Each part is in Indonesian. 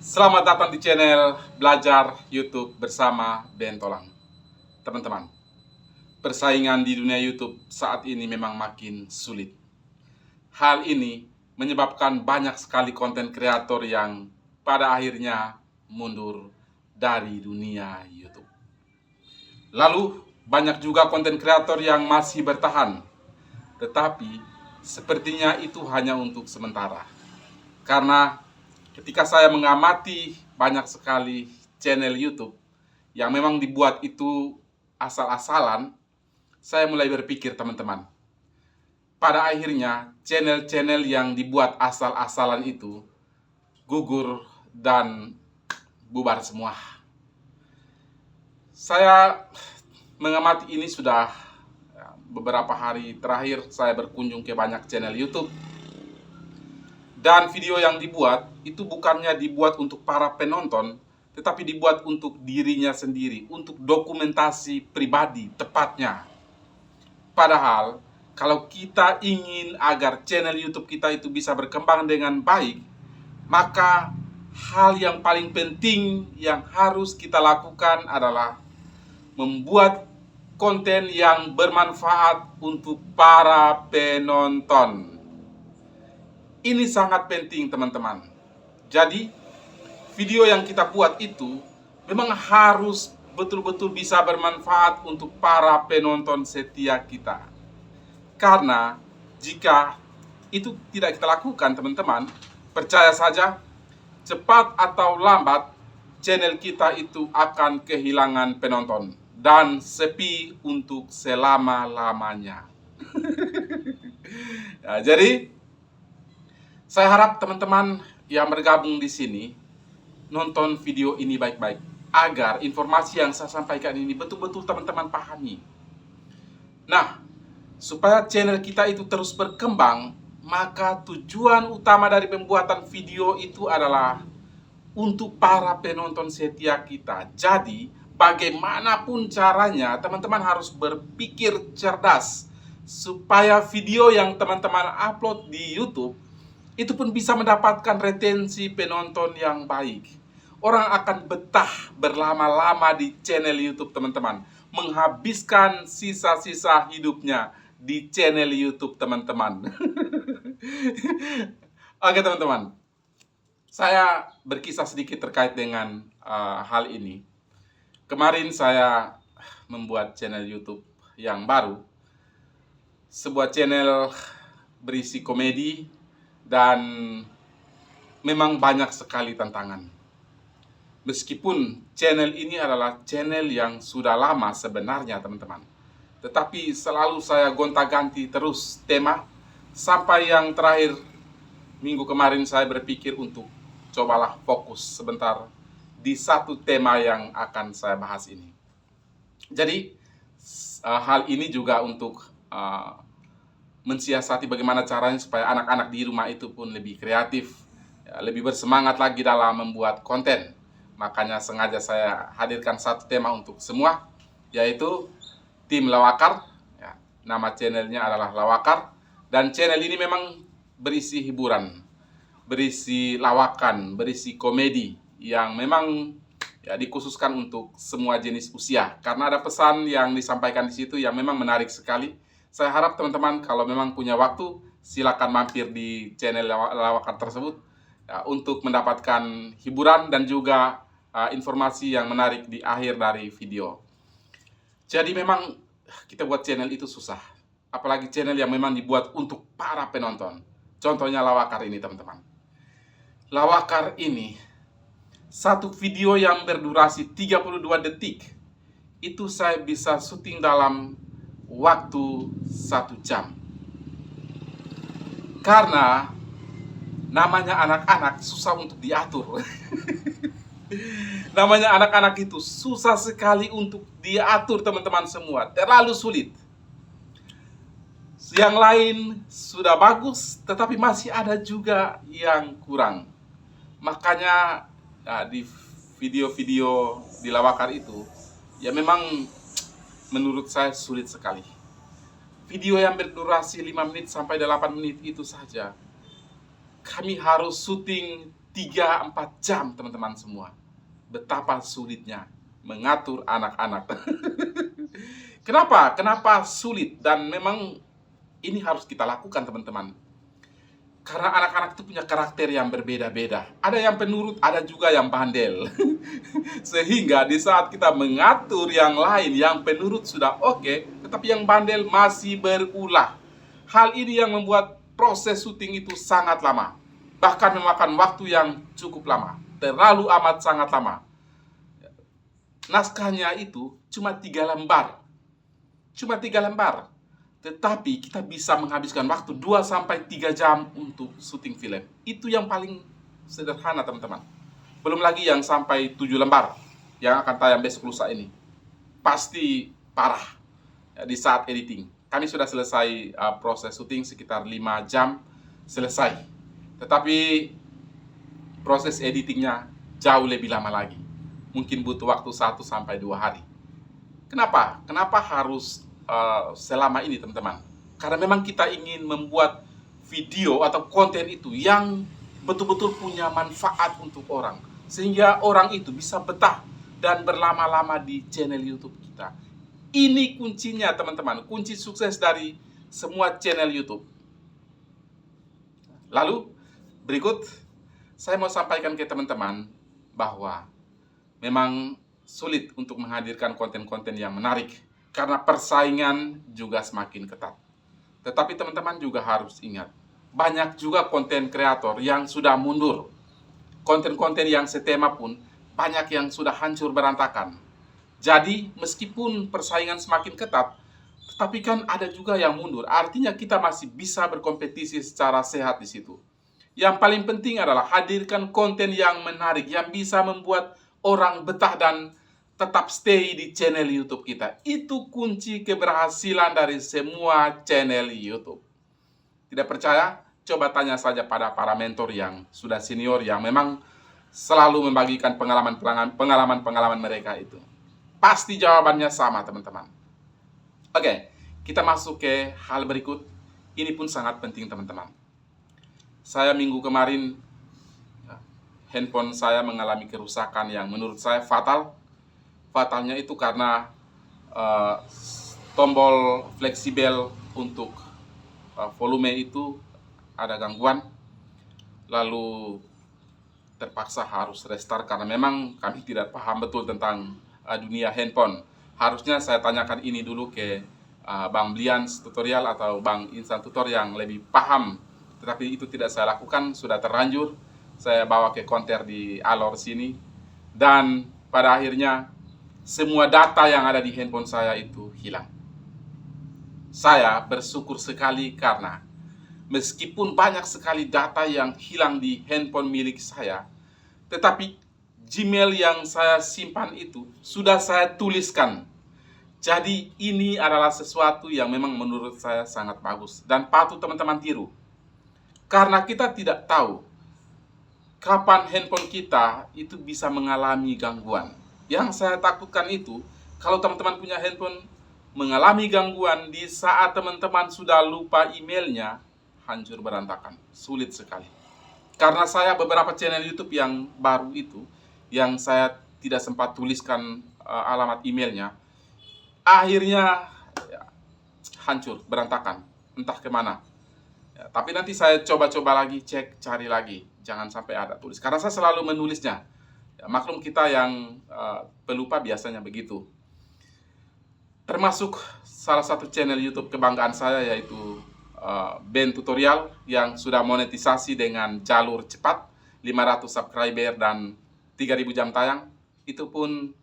Selamat datang di channel Belajar YouTube bersama Bentolang. Teman-teman, persaingan di dunia YouTube saat ini memang makin sulit. Hal ini menyebabkan banyak sekali konten kreator yang pada akhirnya mundur dari dunia YouTube. Lalu, banyak juga konten kreator yang masih bertahan, tetapi sepertinya itu hanya untuk sementara. Karena ketika saya mengamati banyak sekali channel YouTube yang memang dibuat itu asal-asalan, saya mulai berpikir, teman-teman, pada akhirnya channel-channel yang dibuat asal-asalan itu gugur dan bubar semua. Saya mengamati ini sudah beberapa hari terakhir. Saya berkunjung ke banyak channel YouTube, dan video yang dibuat itu bukannya dibuat untuk para penonton, tetapi dibuat untuk dirinya sendiri, untuk dokumentasi pribadi tepatnya. Padahal, kalau kita ingin agar channel YouTube kita itu bisa berkembang dengan baik, maka hal yang paling penting yang harus kita lakukan adalah membuat konten yang bermanfaat untuk para penonton. Ini sangat penting, teman-teman. Jadi, video yang kita buat itu memang harus betul-betul bisa bermanfaat untuk para penonton setia kita. Karena jika itu tidak kita lakukan, teman-teman, percaya saja, cepat atau lambat channel kita itu akan kehilangan penonton dan sepi untuk selama-lamanya. Nah, jadi saya harap teman-teman yang bergabung di sini nonton video ini baik-baik, agar informasi yang saya sampaikan ini betul-betul teman-teman pahami. Nah, supaya channel kita itu terus berkembang, maka tujuan utama dari pembuatan video itu adalah untuk para penonton setia kita. Jadi, bagaimanapun caranya, teman-teman harus berpikir cerdas supaya video yang teman-teman upload di YouTube itu pun bisa mendapatkan retensi penonton yang baik. Orang akan betah berlama-lama di channel YouTube, teman-teman, menghabiskan sisa-sisa hidupnya di channel YouTube, teman-teman. Oke, teman-teman, saya berkisah sedikit terkait dengan hal ini. Kemarin saya membuat channel YouTube yang baru, sebuah channel berisi komedi, dan memang banyak sekali tantangan. Meskipun channel ini adalah channel yang sudah lama sebenarnya, teman-teman, tetapi selalu saya gonta-ganti terus tema, sampai yang terakhir minggu kemarin saya berpikir untuk cobalah fokus sebentar di satu tema yang akan saya bahas ini. Jadi hal ini juga untuk mensiasati bagaimana caranya supaya anak-anak di rumah itu pun lebih kreatif, lebih bersemangat lagi dalam membuat konten. Makanya sengaja saya hadirkan satu tema untuk semua, yaitu Tim Lawakar. Nama channelnya adalah Lawakar, dan channel ini memang berisi hiburan, berisi lawakan, berisi komedi yang memang dikhususkan untuk semua jenis usia, karena ada pesan yang disampaikan di situ yang memang menarik sekali. Saya harap teman-teman kalau memang punya waktu, silakan mampir di channel Lawakan tersebut untuk mendapatkan hiburan dan juga informasi yang menarik di akhir dari video. Jadi memang kita buat channel itu susah, apalagi channel yang memang dibuat untuk para penonton. Contohnya Lawakar ini, teman-teman. Lawakar ini, satu video yang berdurasi 32 detik, itu saya bisa syuting dalam waktu 1 jam. Karena namanya anak-anak susah untuk diatur. Namanya anak-anak itu susah sekali untuk diatur, teman-teman semua. Terlalu sulit. Yang lain sudah bagus, tetapi masih ada juga yang kurang. Makanya di video-video di Lawakar itu, ya memang menurut saya sulit sekali. Video yang berdurasi 5 menit sampai 8 menit itu saja, kami harus syuting 3-4 jam teman-teman semua. Betapa sulitnya mengatur anak-anak. Kenapa? Kenapa sulit? Dan memang ini harus kita lakukan teman-teman. Karena anak-anak itu punya karakter yang berbeda-beda. Ada yang penurut, ada juga yang bandel. Sehingga di saat kita mengatur yang lain, yang penurut sudah oke, tetapi yang bandel masih berulah. Hal ini yang membuat proses syuting itu sangat lama. Bahkan memakan waktu yang cukup lama. Terlalu amat sangat lama. Naskahnya itu cuma 3 lembar. Cuma 3 lembar. Tetapi kita bisa menghabiskan waktu 2-3 jam untuk syuting film. Itu yang paling sederhana teman-teman. Belum lagi yang sampai 7 lembar yang akan tayang besok lusa ini. Pasti parah ya, di saat editing. Kami sudah selesai proses syuting sekitar 5 jam selesai. Tetapi proses editingnya jauh lebih lama lagi. Mungkin butuh waktu 1-2 hari. Kenapa? Kenapa harus selama ini teman-teman? Karena memang kita ingin membuat video atau konten itu yang betul-betul punya manfaat untuk orang, sehingga orang itu bisa betah dan berlama-lama di channel YouTube kita. Ini kuncinya teman-teman, kunci sukses dari semua channel YouTube. Lalu berikut saya mau sampaikan ke teman-teman bahwa memang sulit untuk menghadirkan konten-konten yang menarik karena persaingan juga semakin ketat. Tetapi teman-teman juga harus ingat, banyak juga konten kreator yang sudah mundur. Konten-konten yang setema pun banyak yang sudah hancur berantakan. Jadi meskipun persaingan semakin ketat, tetapi kan ada juga yang mundur. Artinya kita masih bisa berkompetisi secara sehat di situ. Yang paling penting adalah hadirkan konten yang menarik, yang bisa membuat orang betah dan tetap stay di channel YouTube kita. Itu kunci keberhasilan dari semua channel YouTube. Tidak percaya? Coba tanya saja pada para mentor yang sudah senior, yang memang selalu membagikan pengalaman mereka itu. Pasti jawabannya sama, teman-teman. Oke, kita masuk ke hal berikut. Ini pun sangat penting, teman-teman. Saya minggu kemarin, handphone saya mengalami kerusakan yang menurut saya fatal. Fatalnya itu karena tombol fleksibel untuk volume itu ada gangguan. Lalu terpaksa harus restart karena memang kami tidak paham betul tentang dunia handphone. Harusnya saya tanyakan ini dulu ke Bang Blians Tutorial atau Bang Insan Tutor yang lebih paham. Tetapi itu tidak saya lakukan, sudah terlanjur. Saya bawa ke konter di Alor sini. Dan pada akhirnya semua data yang ada di handphone saya itu hilang. Saya bersyukur sekali karena meskipun banyak sekali data yang hilang di handphone milik saya, tetapi Gmail yang saya simpan itu sudah saya tuliskan. Jadi ini adalah sesuatu yang memang menurut saya sangat bagus dan patut teman-teman tiru. Karena kita tidak tahu kapan handphone kita itu bisa mengalami gangguan. Yang saya takutkan itu, kalau teman-teman punya handphone mengalami gangguan di saat teman-teman sudah lupa emailnya, hancur berantakan, sulit sekali. Karena saya beberapa channel YouTube yang baru itu, yang saya tidak sempat tuliskan alamat emailnya, akhirnya ya, hancur berantakan, entah kemana. Ya, tapi nanti saya coba-coba lagi, cari lagi, jangan sampai ada tulis. Karena saya selalu menulisnya. Ya, maklum kita yang pelupa biasanya begitu. Termasuk salah satu channel YouTube kebanggaan saya yaitu Ben Tutorial yang sudah monetisasi dengan jalur cepat, 500 subscriber dan 3000 jam tayang. Itu pun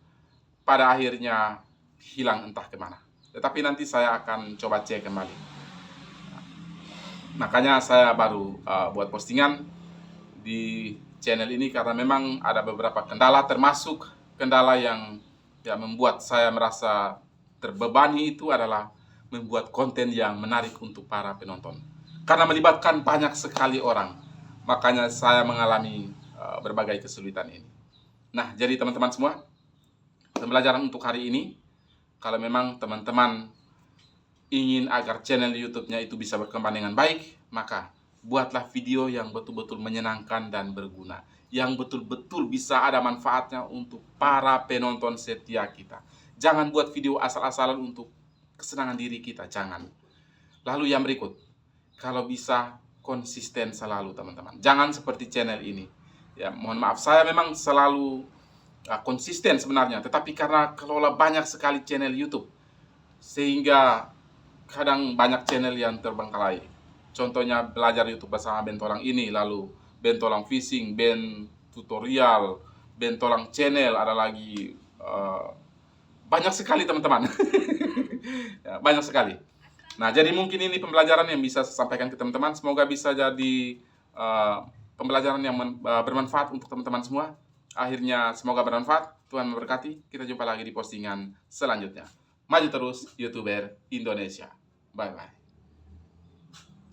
pada akhirnya hilang entah kemana. Tetapi nanti saya akan coba cek kembali. Makanya saya baru buat postingan di channel ini karena memang ada beberapa kendala, termasuk kendala yang membuat saya merasa terbebani itu adalah membuat konten yang menarik untuk para penonton. Karena melibatkan banyak sekali orang, makanya saya mengalami berbagai kesulitan ini. Nah, jadi teman-teman semua, pembelajaran untuk hari ini, kalau memang teman-teman ingin agar channel YouTube-nya itu bisa berkembang dengan baik, maka buatlah video yang betul-betul menyenangkan dan berguna, yang betul-betul bisa ada manfaatnya untuk para penonton setia kita. Jangan buat video asal-asalan untuk kesenangan diri kita, jangan. Lalu yang berikut, kalau bisa konsisten selalu teman-teman. Jangan seperti channel ini. Ya, mohon maaf, saya memang selalu konsisten sebenarnya, tetapi karena kelola banyak sekali channel YouTube, sehingga kadang banyak channel yang terbengkalai. Contohnya belajar YouTube bersama Bentolang ini, lalu Bentolang Fishing, Ben Tutorial, Bentolang Channel, ada lagi banyak sekali teman-teman. Ya, banyak sekali. Nah, jadi mungkin ini pembelajaran yang bisa saya sampaikan ke teman-teman. Semoga bisa jadi pembelajaran yang bermanfaat untuk teman-teman semua. Akhirnya semoga bermanfaat. Tuhan memberkati. Kita jumpa lagi di postingan selanjutnya. Maju terus, YouTuber Indonesia. Bye-bye.